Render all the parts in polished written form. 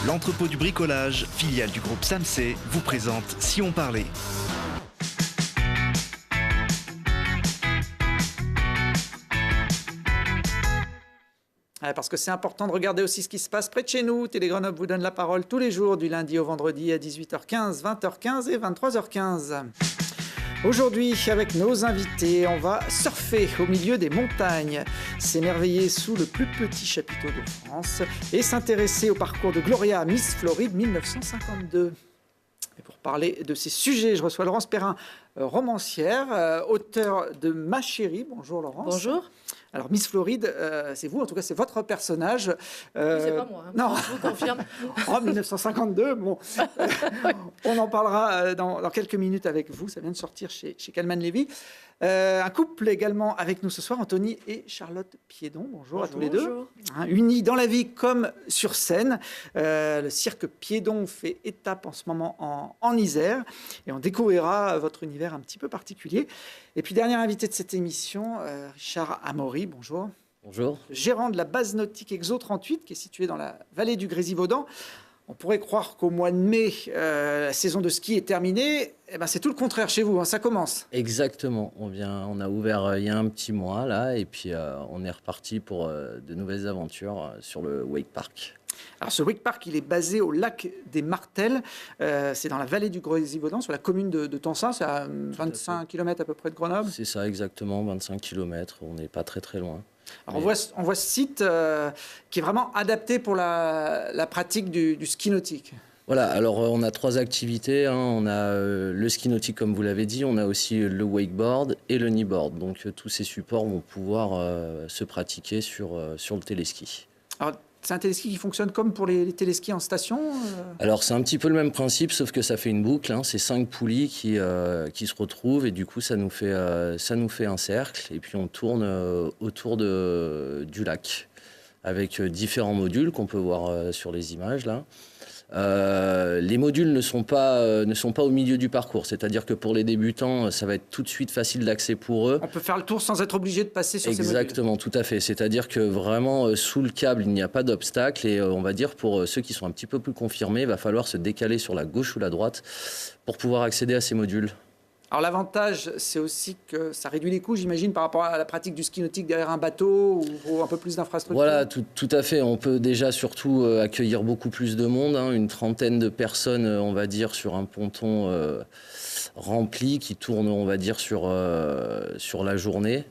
L'entrepôt du bricolage, filiale du groupe Samsey, vous présente Si on parlait. Parce que c'est important de regarder aussi ce qui se passe près de chez nous. Télé Grenoble vous donne la parole tous les jours, du lundi au vendredi à 18h15, 20h15 et 23h15. Aujourd'hui, avec nos invités, on va surfer au milieu des montagnes, s'émerveiller sous le plus petit chapiteau de France et s'intéresser au parcours de Gloria, Miss Floride 1952. Et pour parler de ces sujets, je reçois Laurence Perrin, romancière, auteure de Ma chérie. Bonjour Laurence. Bonjour. Alors Miss Floride, c'est vous, en tout cas c'est votre personnage. Oui, c'est pas moi, hein. Non, je vous confirme. En 1952, bon, on en parlera dans quelques minutes avec vous. Ça vient de sortir chez Calman Levy. Un couple également avec nous ce soir, Anthony et Charlotte Piédon. Bonjour à tous les deux. Bonjour. Unis dans la vie comme sur scène. Le cirque Piédon fait étape en ce moment en Isère. Et on découvrira votre univers un petit peu particulier. Et puis, dernier invité de cette émission, Richard Amaury. Bonjour. Bonjour. Gérant de la base nautique Exo 38, qui est située dans la vallée du Grésivaudan. On pourrait croire qu'au mois de mai, la saison de ski est terminée. Eh ben, c'est tout le contraire chez vous, hein, ça commence. Exactement. On a ouvert il y a un petit mois, là, et puis on est reparti pour de nouvelles aventures sur le Wake Park. Alors, ce Wake Park, il est basé au lac des Martels. C'est dans la vallée du Grésivaudan, sur la commune de Tencin. C'est à 25 km à peu près de Grenoble. C'est ça, exactement, 25 km. On n'est pas très, très loin. Alors, on voit ce site qui est vraiment adapté pour la pratique du ski nautique. Voilà, alors on a 3 activités, hein. On a le ski nautique, comme vous l'avez dit. On a aussi le wakeboard et le kneeboard. Donc tous ces supports vont pouvoir se pratiquer sur le téléski. Alors, c'est un téléski qui fonctionne comme pour les téléskis en station Alors c'est un petit peu le même principe, sauf que ça fait une boucle, hein. C'est 5 poulies qui se retrouvent et du coup ça nous fait un cercle et puis on tourne autour du lac avec différents modules qu'on peut voir sur les images là. Les modules ne sont pas au milieu du parcours, c'est-à-dire que pour les débutants, ça va être tout de suite facile d'accès pour eux. On peut faire le tour sans être obligé de passer sur ces modules. Exactement, tout à fait. C'est-à-dire que vraiment, sous le câble, il n'y a pas d'obstacle. Et on va dire, pour ceux qui sont un petit peu plus confirmés, il va falloir se décaler sur la gauche ou la droite pour pouvoir accéder à ces modules. Alors l'avantage, c'est aussi que ça réduit les coûts, j'imagine, par rapport à la pratique du ski nautique derrière un bateau ou un peu plus d'infrastructures. Voilà, tout à fait. On peut déjà surtout accueillir beaucoup plus de monde, hein, une trentaine de personnes, on va dire, sur un ponton rempli qui tourne, on va dire, sur la journée.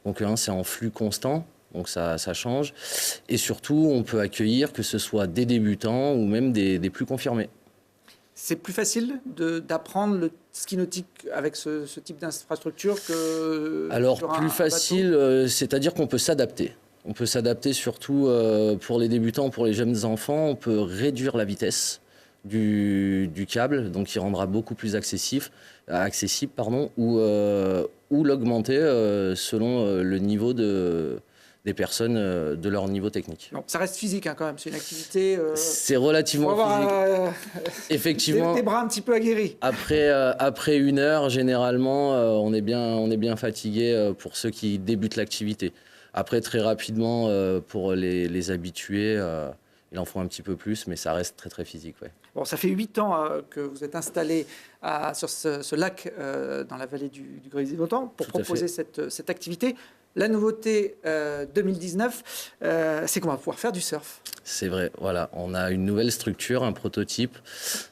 Donc c'est en flux constant. Donc ça change. Et surtout, on peut accueillir que ce soit des débutants ou même des plus confirmés. C'est plus facile d'apprendre le ski nautique avec ce type d'infrastructure que... Alors, plus facile, c'est-à-dire qu'on peut s'adapter. On peut s'adapter surtout pour les débutants, pour les jeunes enfants. On peut réduire la vitesse du câble, donc il rendra beaucoup plus accessible, ou l'augmenter selon le niveau des personnes de leur niveau technique. Donc, ça reste physique hein, quand même, c'est une activité... C'est relativement physique. Effectivement. Des bras un petit peu aguerris. Après 1 heure, généralement, on est bien fatigué pour ceux qui débutent l'activité. Après, très rapidement, pour les habitués, il en faut un petit peu plus, mais ça reste très, très physique. Ouais. Bon, ça fait 8 ans que vous êtes installé sur ce lac dans la vallée du Grésivaudan pour proposer cette activité. La nouveauté 2019, c'est qu'on va pouvoir faire du surf. C'est vrai, voilà. On a une nouvelle structure, un prototype.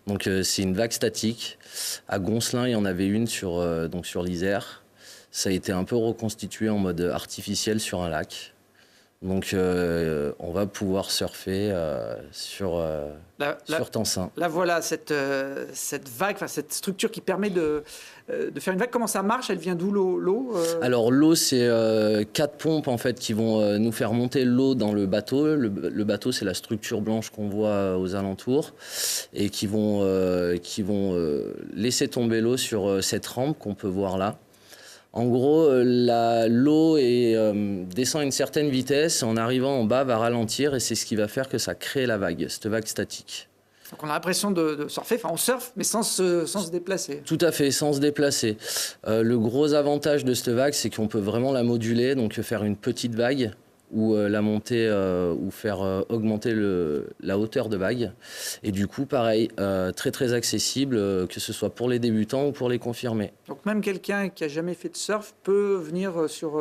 Donc, c'est une vague statique. À Goncelin, il y en avait une sur l'Isère. Ça a été un peu reconstitué en mode artificiel sur un lac. Donc, on va pouvoir surfer sur Tencin. Là, voilà cette vague, cette structure qui permet de faire une vague. Comment ça marche? Elle vient d'où l'eau Alors, l'eau, c'est 4 pompes en fait, qui vont nous faire monter l'eau dans le bateau. Le bateau, c'est la structure blanche qu'on voit aux alentours et qui vont laisser tomber l'eau sur cette rampe qu'on peut voir là. En gros, l'eau descend à une certaine vitesse. En arrivant en bas, va ralentir et c'est ce qui va faire que ça crée la vague, cette vague statique. Donc on a l'impression de surfer, enfin on surfe, mais sans se déplacer. Tout à fait, sans se déplacer. Le gros avantage de cette vague, c'est qu'on peut vraiment la moduler, donc faire une petite vague ou la montée ou faire augmenter la hauteur de vague. Et du coup, pareil, très très accessible, que ce soit pour les débutants ou pour les confirmés. Donc même quelqu'un qui a jamais fait de surf peut venir sur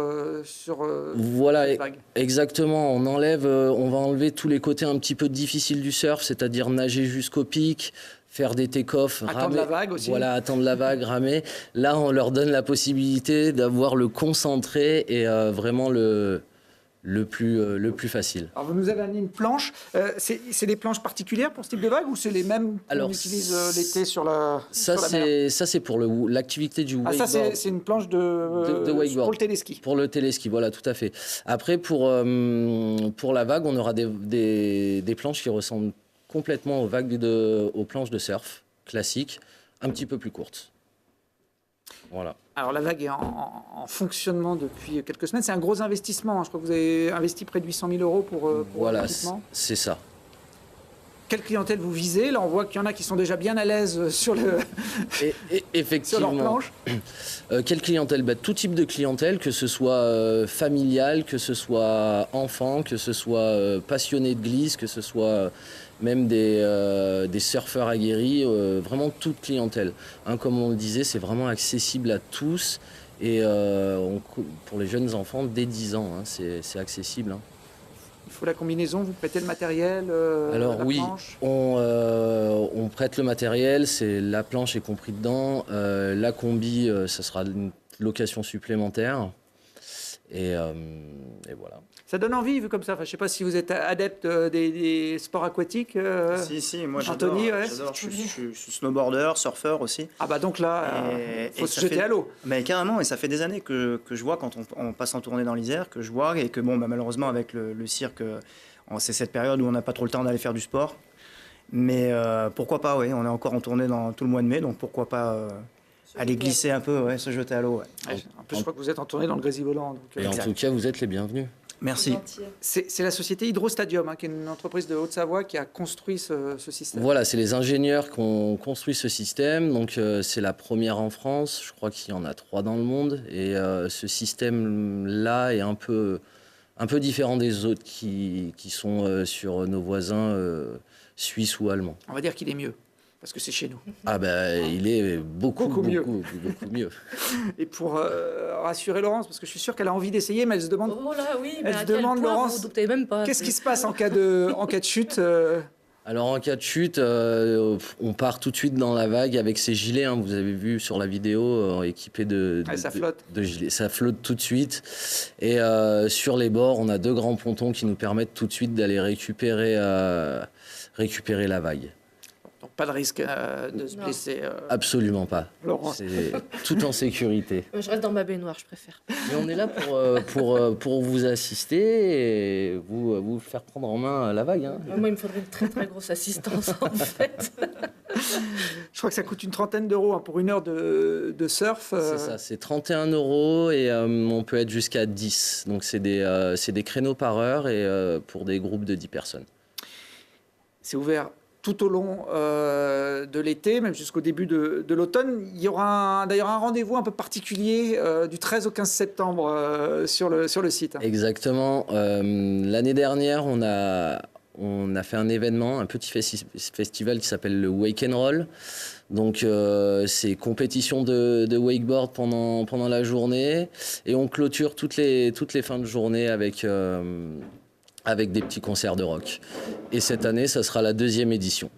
Voilà, cette vague. exactement. On va enlever tous les côtés un petit peu difficiles du surf, c'est-à-dire nager jusqu'au pic, faire des take-off, Attendre la vague aussi. Voilà, attendre la vague, ramer. Là, on leur donne la possibilité d'avoir le concentré et vraiment le plus facile. Alors vous nous avez amené une planche. C'est des planches particulières pour ce type de vague ou c'est les mêmes qu'on utilise l'été sur la mer? Ça, c'est pour l'activité du wakeboard. Ça, c'est une planche de wakeboard. pour le téléski. Pour le téléski, voilà, tout à fait. Après, pour la vague, on aura des planches qui ressemblent complètement aux planches de surf classiques, un petit peu plus courtes. Voilà. Alors la vague est en fonctionnement depuis quelques semaines. C'est un gros investissement. Je crois que vous avez investi près de 800 000 euros pour voilà, l'équipement. c'est ça. Quelle clientèle vous visez? Là, on voit qu'il y en a qui sont déjà bien à l'aise sur Effectivement. sur leur planche. Quelle clientèle? Tout type de clientèle, que ce soit familial, que ce soit enfant, que ce soit passionné de glisse, que ce soit même des surfeurs aguerris, vraiment toute clientèle. Comme on le disait, c'est vraiment accessible à tous et pour les jeunes enfants, dès 10 ans, c'est accessible. Il faut la combinaison, vous prêtez le matériel, Alors la oui, planche. on prête le matériel, la planche est compris dedans. La combi, ça sera une location supplémentaire. Et voilà. Ça donne envie, vu comme ça. Enfin, je ne sais pas si vous êtes adepte des sports aquatiques. Si, moi Anthony, j'adore. Je suis snowboarder, surfeur aussi. Ah bah donc là, il faut se jeter à l'eau. Mais carrément, et ça fait des années que je vois quand on passe en tournée dans l'Isère, que je vois et que malheureusement avec le cirque, c'est cette période où on n'a pas trop le temps d'aller faire du sport. Mais pourquoi pas, oui, on est encore en tournée dans tout le mois de mai, donc pourquoi pas aller glisser un peu, se jeter à l'eau. Ouais, en plus, je crois que vous êtes en tournée dans le Grésivaudan. Et en tout cas, vous êtes les bienvenus. Merci. C'est la société Hydrostadium, qui est une entreprise de Haute-Savoie qui a construit ce système. Voilà, c'est les ingénieurs qui ont construit ce système. Donc, c'est la première en France. Je crois qu'il y en a 3 dans le monde. Et ce système-là est un peu différent des autres qui sont sur nos voisins suisses ou allemands. On va dire qu'il est mieux, parce que c'est chez nous. Ah ben, il est beaucoup mieux. Et pour rassurer Laurence, parce que je suis sûr qu'elle a envie d'essayer, mais elle se demande... Oh là oui, elle se demande, Laurence, vous doutez même pas. Qu'est-ce qui se passe en cas de chute Alors en cas de chute, on part tout de suite dans la vague avec ces gilets. Vous avez vu sur la vidéo, équipés ça flotte. de gilets. Ça flotte tout de suite. Et sur les bords, on a 2 grands pontons qui nous permettent tout de suite d'aller récupérer la vague. Donc pas de risque de se blesser. Absolument pas. Laurence. C'est tout en sécurité. Je reste dans ma baignoire, je préfère. Mais on est là pour vous assister et vous faire prendre en main la vague. Moi, il me faudrait une très très grosse assistance en fait. Je crois que ça coûte une trentaine d'euros pour 1 heure de surf. C'est ça, c'est 31 € et on peut être jusqu'à 10. Donc c'est des créneaux par heure et pour des groupes de 10 personnes. C'est ouvert tout au long de l'été, même jusqu'au début de l'automne. Il y aura d'ailleurs un rendez-vous un peu particulier du 13 au 15 septembre sur le site. Exactement. L'année dernière, on a fait un événement, un petit festival qui s'appelle le Wake and Roll. Donc c'est compétition de wakeboard pendant la journée et on clôture toutes les fins de journée avec des petits concerts de rock. Et cette année, ça sera la 2e édition.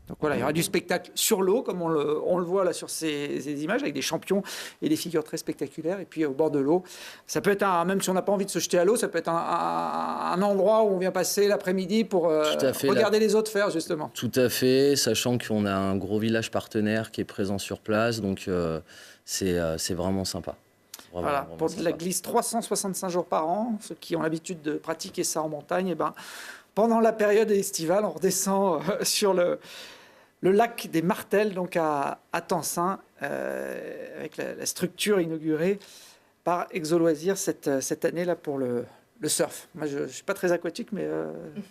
Donc voilà, il y aura du spectacle sur l'eau, comme on le voit là sur ces images, avec des champions et des figures très spectaculaires. Et puis au bord de l'eau, ça peut être, même si on n'a pas envie de se jeter à l'eau, ça peut être un endroit où on vient passer l'après-midi pour regarder les autres faire, justement. Tout à fait, sachant qu'on a un gros village partenaire qui est présent sur place, donc c'est vraiment sympa. Voilà, pour de la glisse 365 jours par an, ceux qui ont l'habitude de pratiquer ça en montagne, pendant la période estivale, on redescend sur le lac des Martels, donc à Tencin, avec la structure inaugurée par Exoloisirs cette année-là pour le surf. Moi, je ne suis pas très aquatique, mais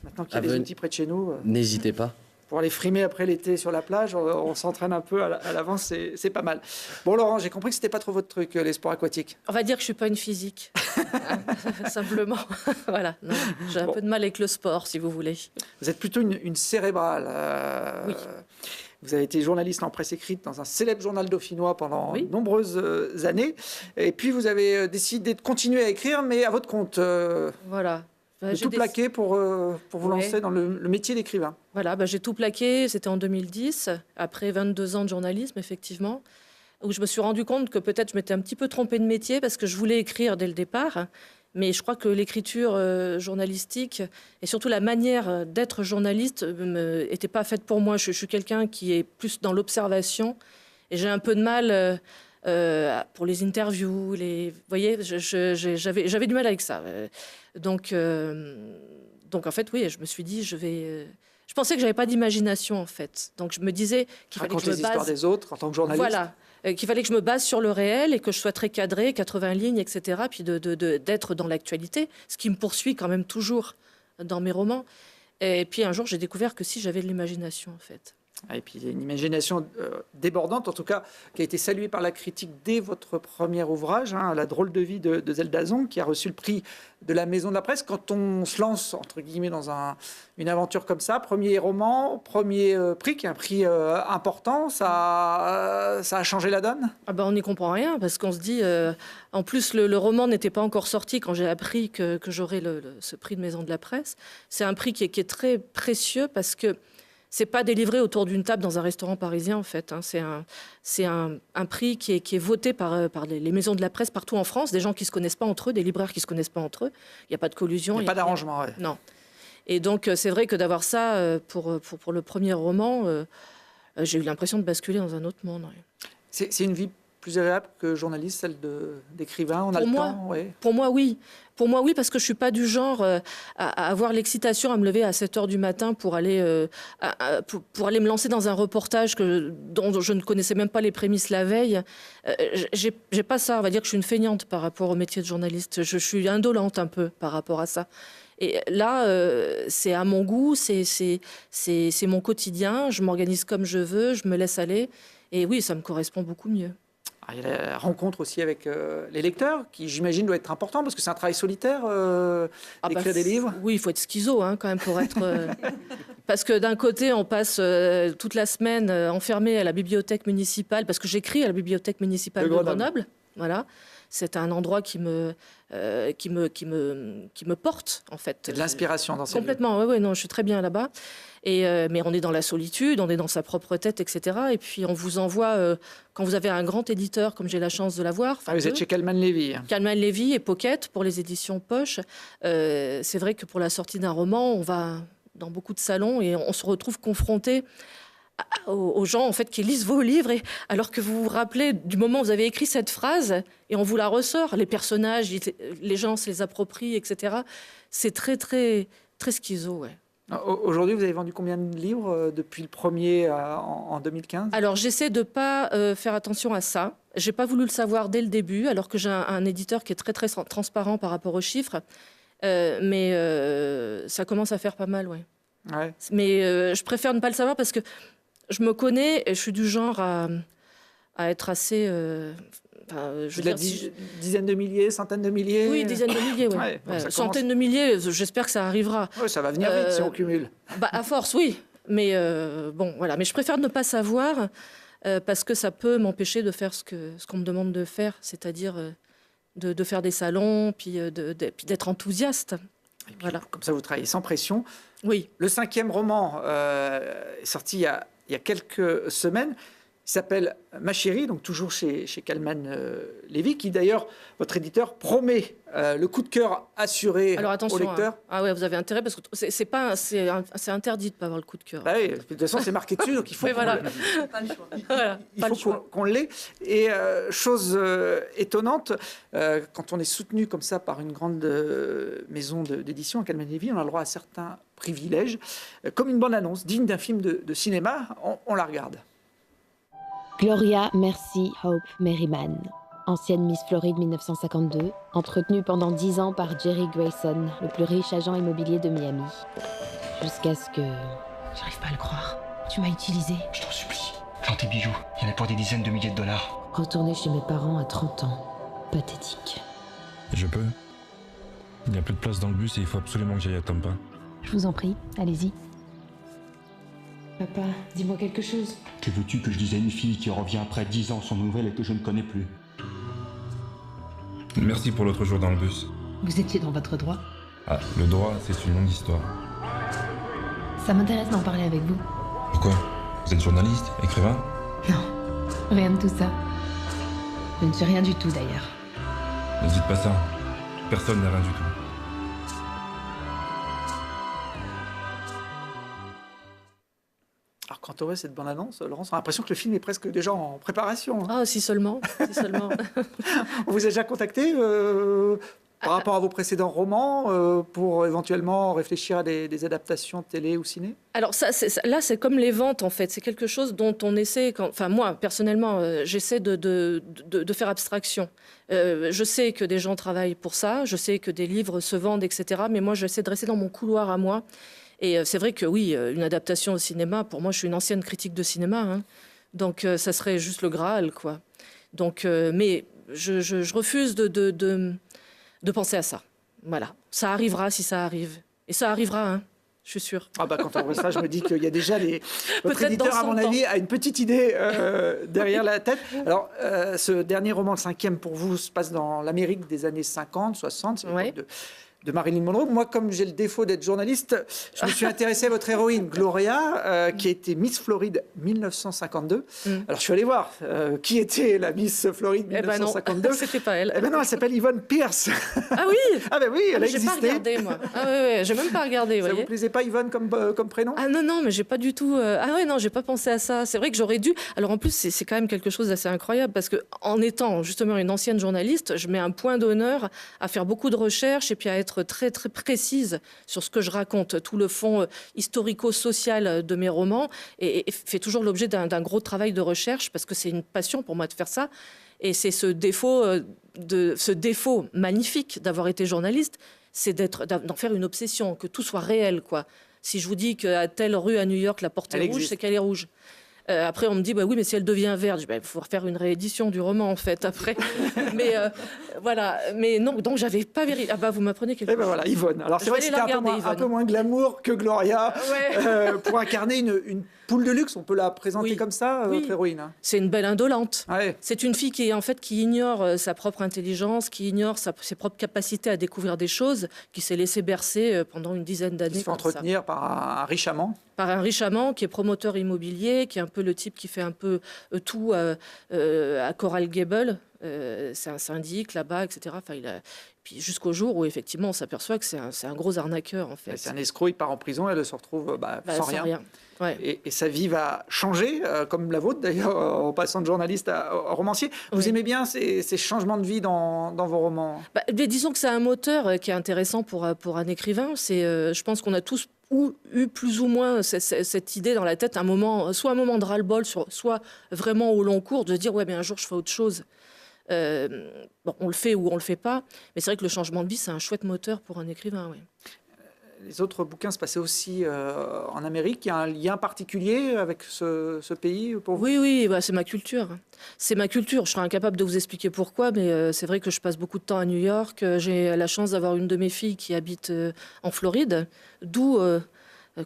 maintenant qu'il y a des outils près de chez nous... N'hésitez pas. pour aller frimer après l'été sur la plage, on s'entraîne un peu à l'avance, c'est pas mal. Bon, Laurent, j'ai compris que c'était pas trop votre truc, les sports aquatiques. On va dire que je suis pas une physique, simplement. Voilà, non, j'ai un peu de mal avec le sport, si vous voulez. Vous êtes plutôt une cérébrale. Oui. Vous avez été journaliste en presse écrite dans un célèbre journal dauphinois pendant de nombreuses années. Et puis, vous avez décidé de continuer à écrire, mais à votre compte. Voilà. De tout plaquer pour vous lancer dans le métier d'écrivain. Voilà, j'ai tout plaqué. C'était en 2010, après 22 ans de journalisme, effectivement, où je me suis rendu compte que peut-être je m'étais un petit peu trompée de métier parce que je voulais écrire dès le départ. Mais je crois que l'écriture journalistique et surtout la manière d'être journaliste n'était pas faite pour moi. Je suis quelqu'un qui est plus dans l'observation et j'ai un peu de mal pour les interviews. Vous voyez, j'avais du mal avec ça. Donc en fait, oui, je me suis dit, je pensais que j'avais pas d'imagination, en fait. Donc je me disais qu'il fallait que je me base... les histoires des autres en tant que journaliste. Voilà. Qu'il fallait que je me base sur le réel et que je sois très cadré, 80 lignes, etc. Puis d'être dans l'actualité, ce qui me poursuit quand même toujours dans mes romans. Et puis un jour, j'ai découvert que si j'avais de l'imagination, en fait. Et puis une imagination débordante, en tout cas, qui a été saluée par la critique dès votre premier ouvrage, La drôle de vie de Zelda Zong, qui a reçu le prix de la Maison de la Presse. Quand on se lance, entre guillemets, dans une aventure comme ça, premier roman, premier prix, qui est un prix important, ça a changé la donne? On n'y comprend rien, parce qu'on se dit... en plus, le roman n'était pas encore sorti quand j'ai appris que j'aurais ce prix de Maison de la Presse. C'est un prix qui est très précieux, parce que c'est pas délivré autour d'une table dans un restaurant parisien, en fait. C'est un prix qui est voté par les maisons de la presse partout en France, des gens qui se connaissent pas entre eux, des libraires qui se connaissent pas entre eux. Il n'y a pas de collusion. Il n'y a pas d'arrangement. Ouais. Non. Et donc, c'est vrai que d'avoir ça pour le premier roman, j'ai eu l'impression de basculer dans un autre monde. Ouais. C'est une vie plus agréable que journaliste, celle d'écrivain? On a le temps, ouais. Pour moi, oui. Pour moi, oui, parce que je ne suis pas du genre à avoir l'excitation à me lever à 7 h du matin pour aller me lancer dans un reportage dont je ne connaissais même pas les prémices la veille. J'ai pas ça. On va dire que je suis une feignante par rapport au métier de journaliste. Je suis indolente un peu par rapport à ça. Et là, c'est à mon goût, c'est mon quotidien. Je m'organise comme je veux, je me laisse aller. Et oui, ça me correspond beaucoup mieux. Il y a la rencontre aussi avec les lecteurs, qui j'imagine doit être important, parce que c'est un travail solitaire d'écrire des livres. Oui, il faut être schizo quand même pour être... Parce que d'un côté, on passe toute la semaine enfermé à la bibliothèque municipale, parce que j'écris à la bibliothèque municipale de Grenoble. Voilà. C'est un endroit qui me porte, en fait. C'est de l'inspiration dans ces Complètement, oui, non, je suis très bien là-bas. Mais on est dans la solitude, on est dans sa propre tête, etc. Et puis on vous envoie, quand vous avez un grand éditeur, comme j'ai la chance de l'avoir... vous êtes chez Calman Levy. Calman Levy et Pocket, pour les éditions Poche. C'est vrai que pour la sortie d'un roman, on va dans beaucoup de salons et on se retrouve confronté aux gens en fait qui lisent vos livres, alors que vous vous rappelez du moment où vous avez écrit cette phrase et on vous la ressort, les personnages, les gens se les approprient, etc. C'est très très très schizo, ouais. Aujourd'hui, vous avez vendu combien de livres depuis le premier en 2015? Alors, j'essaie de ne pas faire attention à ça. Je n'ai pas voulu le savoir dès le début, alors que j'ai un éditeur qui est très très transparent par rapport aux chiffres. Mais ça commence à faire pas mal, ouais. Mais je préfère ne pas le savoir parce que je me connais et je suis du genre à être assez... dizaines de milliers, centaines de milliers? Oui, dizaines de milliers, oui. Centaines de milliers, j'espère que ça arrivera. Oui, ça va venir vite si on cumule. À force, oui. Mais bon, voilà. Mais je préfère ne pas savoir parce que ça peut m'empêcher de faire ce qu'on me demande de faire, c'est-à-dire de faire des salons, puis d'être enthousiaste. Et puis, voilà. Comme ça, vous travaillez sans pression. Oui. Le 5e roman est sorti il y a quelques semaines. Il s'appelle Ma chérie, donc toujours chez Calman Levy, qui d'ailleurs, votre éditeur, promet le coup de cœur assuré au lecteur. Ah ouais, vous avez intérêt, parce que c'est interdit de ne pas avoir le coup de cœur. Bah oui, de toute façon, c'est marqué dessus, donc il faut qu'on l'ait. Et chose étonnante, quand on est soutenu comme ça par une grande maison d'édition à Calman Levy, on a le droit à certains privilèges, comme une bande-annonce digne d'un film de cinéma. On la regarde. Gloria Mercy Hope Merriman, ancienne Miss Floride 1952, entretenue pendant 10 ans par Jerry Grayson, le plus riche agent immobilier de Miami. Jusqu'à ce que... J'arrive pas à le croire. Tu m'as utilisé. Je t'en supplie. Dans tes bijoux, il y en a pour des dizaines de milliers de dollars. Retourner chez mes parents à 30 ans. Pathétique. Je peux. Il n'y a plus de place dans le bus et il faut absolument que j'aille à Tampa. Je vous en prie, allez-y. Papa, dis-moi quelque chose. Que veux-tu que je dise à une fille qui revient après 10 ans sans nouvelles et que je ne connais plus? Merci pour l'autre jour dans le bus. Vous étiez dans votre droit. Ah, le droit, c'est une longue histoire. Ça m'intéresse d'en parler avec vous. Pourquoi? Vous êtes journaliste, écrivain? Non, rien de tout ça. Je ne suis rien du tout d'ailleurs. Ne dites pas ça. Personne n'est rien du tout. Alors quand on voit cette bande-annonce, Laurence, on a l'impression que le film est presque déjà en préparation. Hein. Ah, si seulement, si seulement. On vous a déjà contacté par rapport à vos précédents romans pour éventuellement réfléchir à des adaptations télé ou ciné? Alors là, c'est comme les ventes, en fait. C'est quelque chose dont on essaie... Enfin, moi, personnellement, j'essaie de faire abstraction. Je sais que des gens travaillent pour ça. Je sais que des livres se vendent, etc. Mais moi, j'essaie de rester dans mon couloir à moi. Et c'est vrai que oui, une adaptation au cinéma, pour moi, je suis une ancienne critique de cinéma. Hein. Donc, ça serait juste le Graal, quoi. Donc, mais je refuse de penser à ça. Voilà. Ça arrivera si ça arrive. Et ça arrivera, hein, je suis sûre. Ah bah quand on voit ça, je me dis qu'il y a déjà votre Peut-être éditeur, dans à mon son avis, a une petite idée derrière la tête. Alors, ce dernier roman, le 5e, pour vous, se passe dans l'Amérique des années 50, 60, c'est Ouais. l'époque de Marilyn Monroe. Moi, comme j'ai le défaut d'être journaliste, je me suis intéressé à votre héroïne, Gloria, qui a été Miss Floride 1952. Alors, je suis allé voir qui était la Miss Floride 1952. Non, c'était pas elle. Eh ben non, elle s'appelle Yvonne Pierce. Ah oui. Ah ben oui, elle a J'ai existé. pas regardé, moi. Ah ouais, j'ai même pas regardé, vous Ça vous voyez. plaisait pas Yvonne comme prénom? Ah non, mais j'ai pas du tout... Ah ouais, non, j'ai pas pensé à ça. C'est vrai que j'aurais dû... Alors en plus, c'est quand même quelque chose d'assez incroyable parce que en étant justement une ancienne journaliste, je mets un point d'honneur à faire beaucoup de recherches et puis à être très, très précise sur ce que je raconte. Tout le fond historico-social de mes romans et fait toujours l'objet d'un gros travail de recherche parce que c'est une passion pour moi de faire ça. Et c'est ce défaut magnifique d'avoir été journaliste, c'est d'en faire une obsession, que tout soit réel, quoi. Si je vous dis qu'à telle rue à New York, la porte est rouge, c'est qu'elle est rouge. Après, on me dit, bah oui, mais si elle devient verte, je dis, bah, il faut refaire une réédition du roman, en fait, après. Mais voilà. Mais non, donc j'avais pas vérifié. Ah bah, vous m'apprenez quelque chose. Eh ben voilà, Yvonne. Alors c'est vrai que c'était un peu moins glamour que Gloria. Ouais. Pour incarner une poule de luxe, on peut la présenter comme ça, votre héroïne. Hein. C'est une belle indolente. Ouais. C'est une fille qui, en fait, qui ignore sa propre intelligence, qui ignore ses propres capacités à découvrir des choses, qui s'est laissée bercer pendant une dizaine d'années. Qui se fait entretenir par un riche amant. Par un riche amant qui est promoteur immobilier, qui est un peu le type qui fait un peu tout à Coral Gable. C'est un syndic là-bas, etc. Enfin, puis jusqu'au jour où effectivement on s'aperçoit que c'est un gros arnaqueur en fait. C'est un escroc, il part en prison et elle se retrouve sans rien. Ouais. Et sa vie va changer, comme la vôtre d'ailleurs, en passant de journaliste à romancier. Vous aimez bien ces changements de vie dans vos romans? Mais disons que c'est un moteur qui est intéressant pour un écrivain. Je pense qu'on a tous eu plus ou moins cette idée dans la tête, soit un moment de ras-le-bol, soit vraiment au long cours, de se dire ouais, mais un jour je fais autre chose. Bon, on le fait ou on le fait pas, mais c'est vrai que le changement de vie, c'est un chouette moteur pour un écrivain. Oui. Les autres bouquins se passaient aussi en Amérique. Il y a un lien particulier avec ce pays pour vous? Oui, bah, c'est ma culture. C'est ma culture. Je serais incapable de vous expliquer pourquoi, mais c'est vrai que je passe beaucoup de temps à New York. J'ai la chance d'avoir une de mes filles qui habite en Floride, d'où...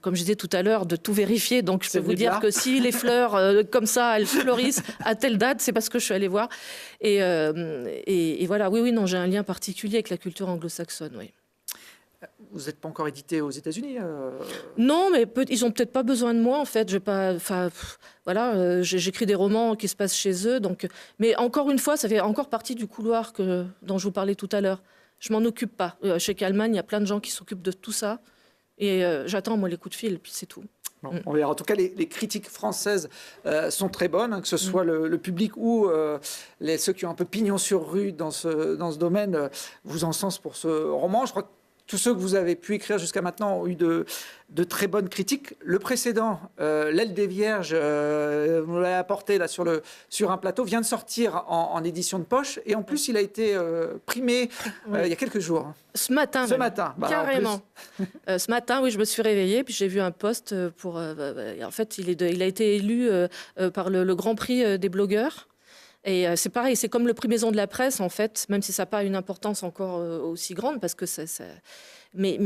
comme je disais tout à l'heure, de tout vérifier. Donc, je peux vous dire que si les fleurs, comme ça, elles fleurissent à telle date, c'est parce que je suis allée voir. Et voilà, oui, non, j'ai un lien particulier avec la culture anglo-saxonne, oui. Vous n'êtes pas encore édité aux États-Unis Non, mais ils n'ont peut-être pas besoin de moi, en fait. Voilà, j'écris des romans qui se passent chez eux. Donc, mais encore une fois, ça fait encore partie du couloir dont je vous parlais tout à l'heure. Je m'en occupe pas. Chez Kallman, il y a plein de gens qui s'occupent de tout ça. Et j'attends, moi, les coups de fil, puis c'est tout. Bon, on verra. En tout cas, les critiques françaises sont très bonnes, hein, que ce soit le public ou ceux qui ont un peu pignon sur rue dans ce domaine vous encensent pour ce roman. Je crois tous ceux que vous avez pu écrire jusqu'à maintenant ont eu de très bonnes critiques. Le précédent, L'aile des Vierges, vous l'avez apporté là sur un plateau, vient de sortir en édition de poche. Et en plus, il a été primé il y a quelques jours. Ce matin. Bah, carrément. Ce matin, oui, je me suis réveillée, puis j'ai vu un post pour... en fait, il a été élu par le Grand Prix des blogueurs. Et c'est pareil, c'est comme le prix Maison de la Presse, en fait, même si ça n'a pas une importance encore aussi grande, parce que Mais,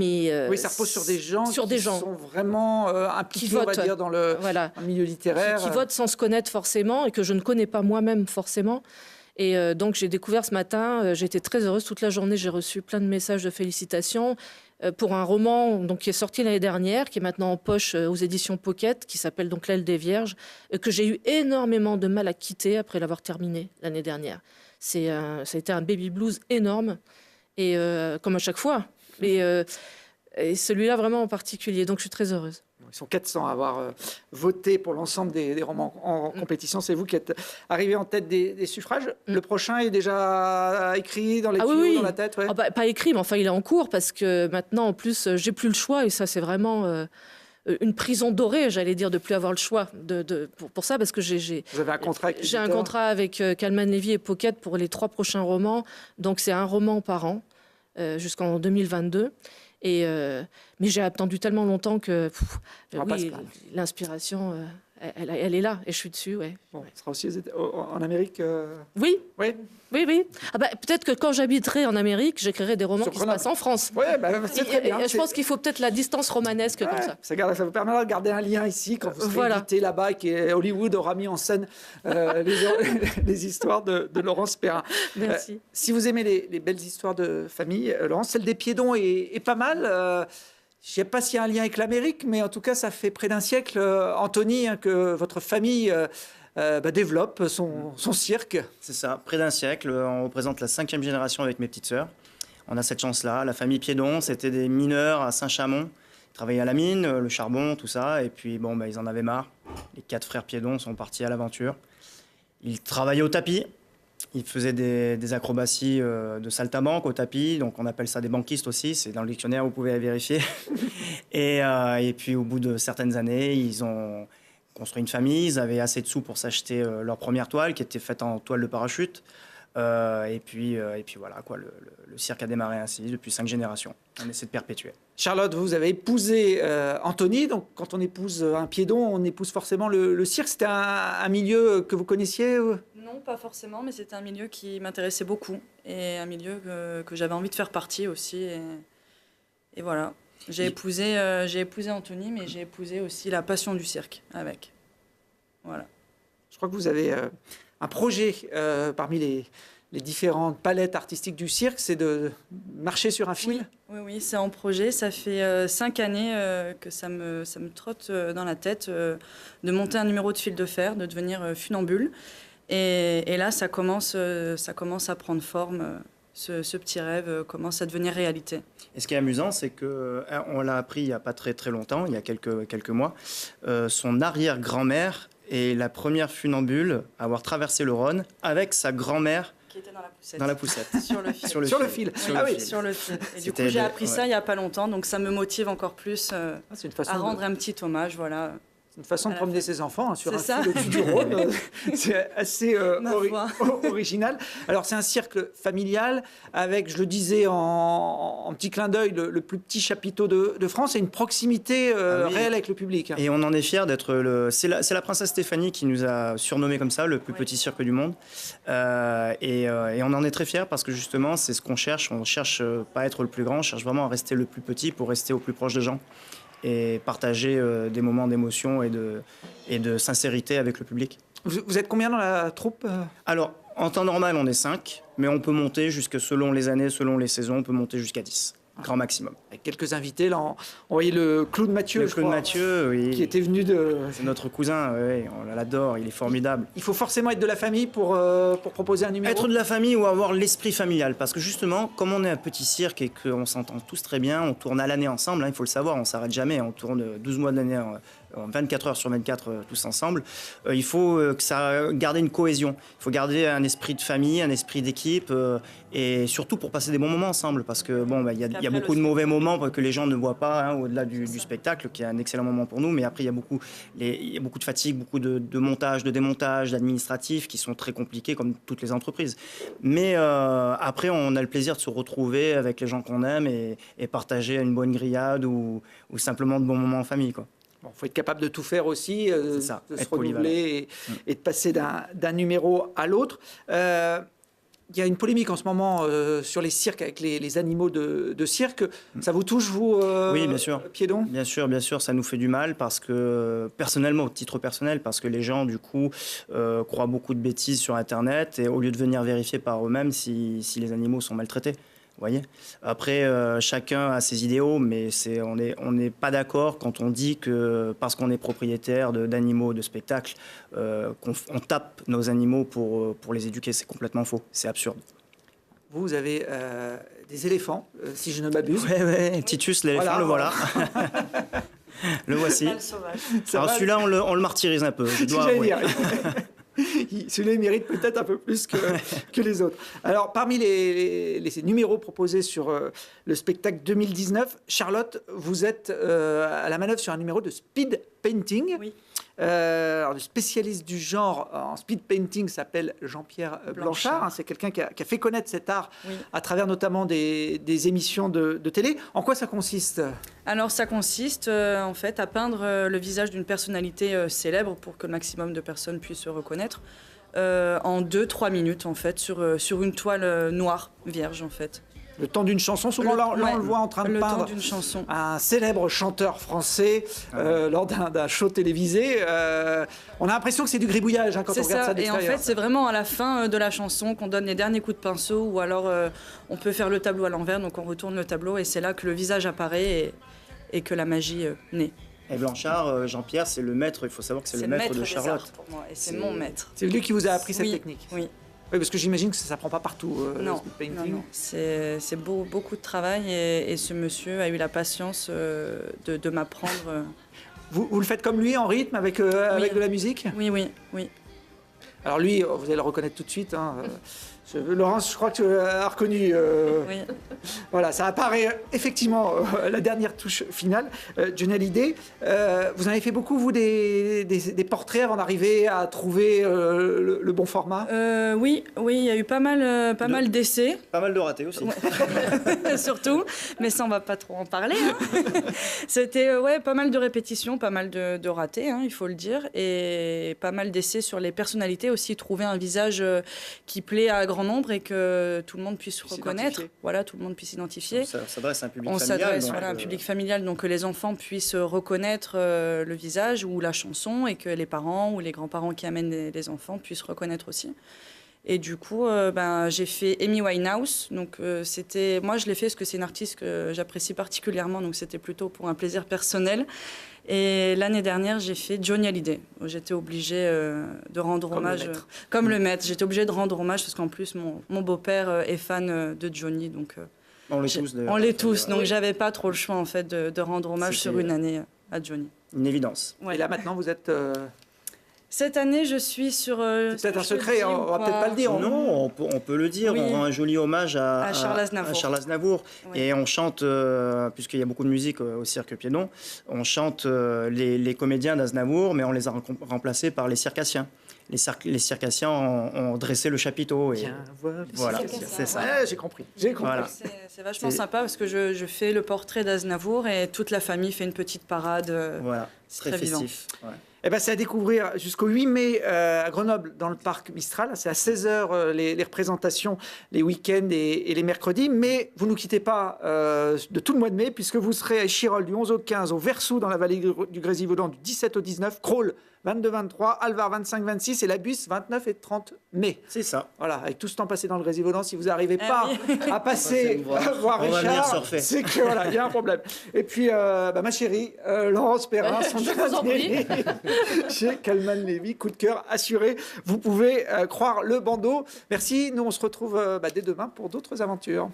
oui, ça repose sur des gens qui sont vraiment impliqués, on va dire, dans le milieu littéraire. Qui votent sans se connaître forcément, et que je ne connais pas moi-même forcément. Et donc, j'ai découvert ce matin, j'ai été très heureuse. Toute la journée, j'ai reçu plein de messages de félicitations pour un roman donc, qui est sorti l'année dernière, qui est maintenant en poche aux éditions Pocket, qui s'appelle donc L'aile des Vierges, que j'ai eu énormément de mal à quitter après l'avoir terminé l'année dernière. Ça a été un baby blues énorme, et comme à chaque fois. Et celui-là vraiment en particulier. Donc, je suis très heureuse. Ils sont 400 à avoir voté pour l'ensemble des romans en compétition. C'est vous qui êtes arrivé en tête des suffrages. Le prochain est déjà écrit dans les tuyaux, dans la tête, ouais. Pas écrit, mais enfin, il est en cours parce que maintenant, en plus, j'ai plus le choix. Et ça, c'est vraiment une prison dorée, j'allais dire, de plus avoir le choix pour ça, parce que Vous avez un contrat avec j'ai un contrat avec Calman Levy et Pocket pour les 3 prochains romans. Donc, c'est un roman par an jusqu'en 2022. Mais j'ai attendu tellement longtemps que l'inspiration, elle est là et je suis dessus. Ouais. Bon, ce sera aussi en Amérique Oui. Peut-être que quand j'habiterai en Amérique, j'écrirai des romans qui se passent en France. Oui, c'est très bien. Je pense qu'il faut peut-être la distance romanesque comme ça. Ça vous permettra de garder un lien ici quand vous serez invité là-bas et que Hollywood aura mis en scène les histoires de Laurence Perrin. Merci. Si vous aimez les belles histoires de famille, Laurence, celle des Piédons est pas mal. Je ne sais pas s'il y a un lien avec l'Amérique, mais en tout cas, ça fait près d'un siècle, Anthony, que votre famille développe son cirque. C'est ça, près d'un siècle. On représente la 5e génération avec mes petites sœurs. On a cette chance-là. La famille Piédon, c'était des mineurs à Saint-Chamond. Ils travaillaient à la mine, le charbon, tout ça. Et puis, ils en avaient marre. Les 4 frères Piédon sont partis à l'aventure. Ils travaillaient au tapis. Ils faisaient des acrobaties de saltimbanque au tapis, donc on appelle ça des banquistes aussi, c'est dans le dictionnaire, vous pouvez vérifier. Et puis au bout de certaines années, ils ont construit une famille, ils avaient assez de sous pour s'acheter leur première toile, qui était faite en toile de parachute. Et puis voilà, quoi, le cirque a démarré ainsi depuis 5 générations. On essaie de perpétuer. Charlotte, vous avez épousé Anthony, donc quand on épouse un Piédon, on épouse forcément le cirque. C'était un milieu que vous connaissiez Non, pas forcément, mais c'était un milieu qui m'intéressait beaucoup et un milieu que j'avais envie de faire partie aussi. Et voilà, j'ai épousé Anthony, mais j'ai épousé aussi la passion du cirque avec. Voilà. Je crois que vous avez un projet parmi les différentes palettes artistiques du cirque, c'est de marcher sur un fil. Oui, c'est en projet. Ça fait 5 années que ça me trotte dans la tête de monter un numéro de fil de fer, de devenir funambule. Et là, ça commence à prendre forme. Ce petit rêve commence à devenir réalité. Et ce qui est amusant, c'est qu'on l'a appris il n'y a pas très, très longtemps, il y a quelques mois. Son arrière-grand-mère est la première funambule à avoir traversé le Rhône avec sa grand-mère. Qui était dans la poussette. Dans la poussette. Sur le fil. Sur le fil. Sur le fil. Et du coup, j'ai appris ça il n'y a pas longtemps, donc ça me motive encore plus à rendre un petit hommage, voilà. C'est une façon de promener ses enfants sur un fil au-dessus du Rhône. C'est assez original. Alors, c'est un cirque familial avec, je le disais en petit clin d'œil, le plus petit chapiteau de France et une proximité réelle avec le public. Et on en est fiers d'être c'est la princesse Stéphanie qui nous a surnommé comme ça, le plus petit cirque du monde. Et on en est très fiers parce que justement, c'est ce qu'on cherche. On cherche pas à être le plus grand, on cherche vraiment à rester le plus petit pour rester au plus proche des gens et partager des moments d'émotion et de sincérité avec le public. Vous êtes combien dans la troupe ? Alors, en temps normal, on est 5, mais on peut monter selon les années, selon les saisons, on peut monter jusqu'à 10. Grand maximum. Avec quelques invités, là, on voyait le Claude Mathieu, oui. Qui était venu de... C'est notre cousin, oui, on l'adore, il est formidable. Il faut forcément être de la famille pour proposer un numéro ? Être de la famille ou avoir l'esprit familial, parce que justement, comme on est un petit cirque et qu'on s'entend tous très bien, on tourne à l'année ensemble, il faut le savoir, on ne s'arrête jamais, on tourne 12 mois de l'année 24 heures sur 24 tous ensemble, il faut que ça garde une cohésion. Il faut garder un esprit de famille, un esprit d'équipe et surtout pour passer des bons moments ensemble parce que bon, il y a beaucoup de mauvais moments que les gens ne voient pas hein, au-delà du spectacle qui est un excellent moment pour nous, mais après il y a beaucoup de fatigue, beaucoup de montage, de démontage, d'administratifs qui sont très compliqués comme toutes les entreprises. Mais après on a le plaisir de se retrouver avec les gens qu'on aime et partager une bonne grillade ou simplement de bons moments en famille, quoi. Bon, faut être capable de tout faire aussi, de se renouveler et de passer d'un numéro à l'autre. Il y a une polémique en ce moment sur les cirques avec les animaux de cirque. Ça vous touche, vous, oui, bien sûr. Piedon ? Bien sûr, ça nous fait du mal parce que, personnellement, au titre personnel, parce que les gens, du coup, croient beaucoup de bêtises sur Internet et au lieu de venir vérifier par eux-mêmes si les animaux sont maltraités. Vous voyez ? Après, chacun a ses idéaux, mais on n'est pas d'accord quand on dit que parce qu'on est propriétaire d'animaux de spectacle, qu'on tape nos animaux pour les éduquer. C'est complètement faux. C'est absurde. Vous avez des éléphants, si je ne m'abuse. Oui, Titus, l'éléphant, le voilà. Le voici. Alors celui-là, on le martyrise un peu. Je dois avouer. Celui-là mérite peut-être un peu plus que les autres. Alors, parmi les numéros proposés sur le spectacle 2019, Charlotte, vous êtes à la manœuvre sur un numéro de speed painting. Oui. Alors, le spécialiste du genre en speed painting s'appelle Jean-Pierre Blanchard. Hein, c'est quelqu'un qui a fait connaître cet art à travers notamment des émissions de télé. En quoi ça consiste ? Alors ça consiste en fait à peindre le visage d'une personnalité célèbre pour que le maximum de personnes puissent se reconnaître en 2-3 minutes en fait sur une toile noire vierge en fait. Le temps d'une chanson, souvent là, on le voit en train de peindre un célèbre chanteur français lors d'un show télévisé. On a l'impression que c'est du gribouillage hein, quand on regarde ça d'extérieur. Et en fait, c'est vraiment à la fin de la chanson qu'on donne les derniers coups de pinceau ou alors on peut faire le tableau à l'envers, donc on retourne le tableau et c'est là que le visage apparaît et que la magie naît. Et Blanchard, Jean-Pierre, c'est le maître, il faut savoir que c'est le maître de Charlotte. Pour moi, et c'est mon maître. C'est lui qui vous a appris cette technique. Oui. Oui, parce que j'imagine que ça ne s'apprend pas partout, non, le speed painting. Non. C'est beaucoup de travail et ce monsieur a eu la patience de m'apprendre. Vous le faites comme lui, en rythme, avec de la musique ? Oui. Alors lui, vous allez le reconnaître tout de suite. Hein. Laurence, je crois que tu l'as reconnu. Oui. Voilà, ça apparaît effectivement la dernière touche finale. Johnny Hallyday, vous en avez fait beaucoup, vous, des portraits avant d'arriver à trouver le bon format ? Oui, il y a eu pas mal d'essais. Pas mal de ratés aussi. Ouais. Surtout, mais ça, on va pas trop en parler. Hein. C'était pas mal de répétitions, pas mal de ratés, hein, il faut le dire, et pas mal d'essais sur les personnalités aussi, trouver un visage qui plaît à grand nombre et que tout le monde puisse reconnaître. Voilà, tout le monde puisse s'identifier. On s'adresse à un public familial. On s'adresse à un public familial, donc que les enfants puissent reconnaître le visage ou la chanson et que les parents ou les grands-parents qui amènent les enfants puissent reconnaître aussi. Et du coup, j'ai fait Amy Winehouse. Donc, moi, je l'ai fait parce que c'est une artiste que j'apprécie particulièrement. Donc, c'était plutôt pour un plaisir personnel. Et l'année dernière, j'ai fait Johnny Hallyday. J'étais obligée de rendre hommage. Comme le maître. J'étais obligée de rendre hommage parce qu'en plus, mon beau-père est fan de Johnny. Donc, on l'est tous. On l'est tous. Donc, j'avais pas trop le choix, en fait, de rendre hommage sur une année à Johnny. Une évidence. Ouais. Et là, maintenant, vous êtes... Cette année, je suis sur... c'est peut-être un secret, on va peut-être pas le dire. Non, on peut le dire. Oui. On rend un joli hommage à Charles Aznavour. Oui. Et on chante, puisqu'il y a beaucoup de musique au Cirque Piedon, on chante les comédiens d'Aznavour, mais on les a remplacés par les circassiens. Les circassiens ont dressé le chapiteau. Et voilà, c'est ça. Ouais, j'ai compris. Voilà. C'est vachement sympa parce que je fais le portrait d'Aznavour et toute la famille fait une petite parade. Voilà, c'est très festif. Ouais. Eh ben, c'est à découvrir jusqu'au 8 mai à Grenoble, dans le parc Mistral. C'est à 16h les représentations, les week-ends et les mercredis. Mais vous ne nous quittez pas de tout le mois de mai, puisque vous serez à Chirol du 11 au 15, au Versou dans la vallée du Grésivaudan du 17 au 19, Crolles 22-23, Alvar 25-26 et la Busse 29 et 30 mai. C'est ça. Voilà, avec tout ce temps passé dans le Grésivaudan, si vous n'arrivez pas à passer voir Richard, c'est que voilà, il y a un problème. Et puis, ma chérie, Laurence Perrin, son dernier chez Calman Levy, coup de cœur assuré. Vous pouvez croire le bandeau. Merci. Nous, on se retrouve dès demain pour d'autres aventures.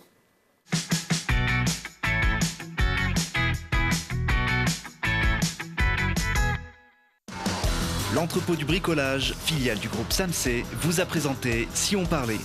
L'entrepôt du bricolage, filiale du groupe Samsé, vous a présenté Si on parlait.